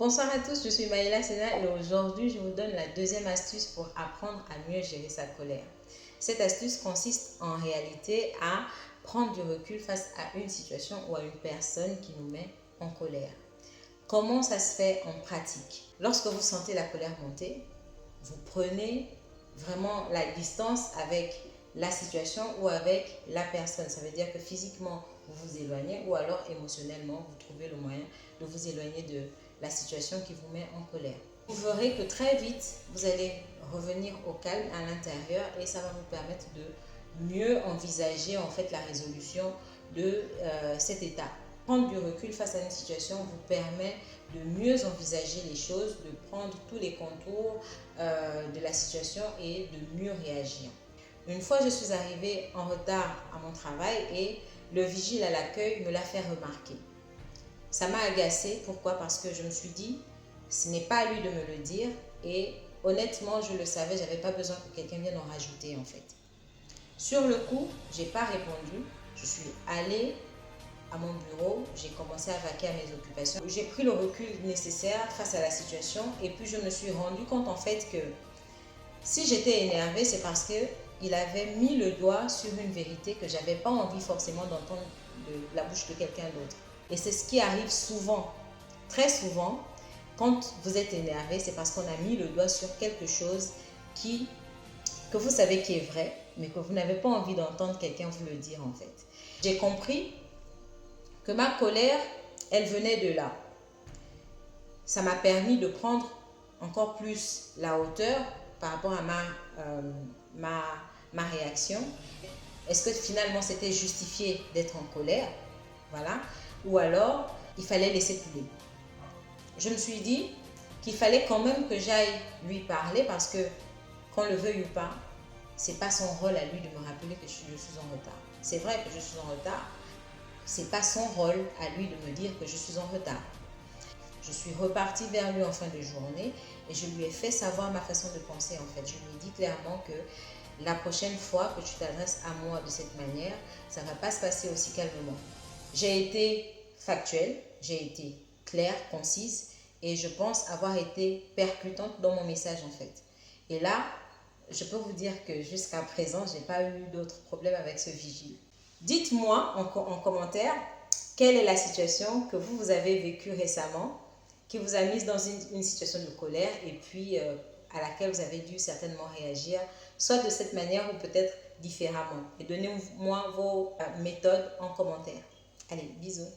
Bonsoir à tous, je suis Maïla Sena et aujourd'hui je vous donne la deuxième astuce pour apprendre à mieux gérer sa colère. Cette astuce consiste en réalité à prendre du recul face à une situation ou à une personne qui nous met en colère. Comment ça se fait en pratique? Lorsque vous sentez la colère monter, vous prenez vraiment la distance avec la situation ou avec la personne. Ça veut dire que physiquement, vous vous éloignez ou alors émotionnellement, vous trouvez le moyen de vous éloigner de la situation qui vous met en colère. Vous verrez que très vite, vous allez revenir au calme à l'intérieur et ça va vous permettre de mieux envisager en fait la résolution de cet état. Prendre du recul face à une situation vous permet de mieux envisager les choses, de prendre tous les contours de la situation et de mieux réagir. Une fois, je suis arrivée en retard à mon travail et le vigile à l'accueil me l'a fait remarquer. Ça m'a agacée. Pourquoi? Parce que je me suis dit, ce n'est pas à lui de me le dire et honnêtement, je le savais, je n'avais pas besoin que quelqu'un vienne en rajouter en fait. Sur le coup, je n'ai pas répondu. Je suis allée à mon bureau, j'ai commencé à vaquer à mes occupations. J'ai pris le recul nécessaire face à la situation et puis je me suis rendu compte en fait que si j'étais énervée, c'est parce qu'il avait mis le doigt sur une vérité que je n'avais pas envie forcément d'entendre de la bouche de quelqu'un d'autre. Et c'est ce qui arrive souvent, très souvent, quand vous êtes énervé, c'est parce qu'on a mis le doigt sur quelque chose que vous savez qui est vrai, mais que vous n'avez pas envie d'entendre quelqu'un vous le dire en fait. J'ai compris que ma colère, elle venait de là. Ça m'a permis de prendre encore plus la hauteur par rapport à ma réaction. Est-ce que finalement c'était justifié d'être en colère? Voilà. Ou alors, il fallait laisser couler. Je me suis dit qu'il fallait quand même que j'aille lui parler parce que, qu'on le veuille ou pas, c'est pas son rôle à lui de me rappeler que je suis en retard. C'est vrai que je suis en retard, c'est pas son rôle à lui de me dire que je suis en retard. Je suis repartie vers lui en fin de journée et je lui ai fait savoir ma façon de penser en fait. Je lui ai dit clairement que la prochaine fois que tu t'adresses à moi de cette manière, ça ne va pas se passer aussi calmement. J'ai été factuelle, j'ai été claire, concise et je pense avoir été percutante dans mon message en fait. Et là, je peux vous dire que jusqu'à présent, je n'ai pas eu d'autres problèmes avec ce vigile. Dites-moi en commentaire quelle est la situation que vous avez vécue récemment qui vous a mise dans une situation de colère et puis à laquelle vous avez dû certainement réagir, soit de cette manière ou peut-être différemment. Et donnez-moi vos méthodes en commentaire. Allez, bisous.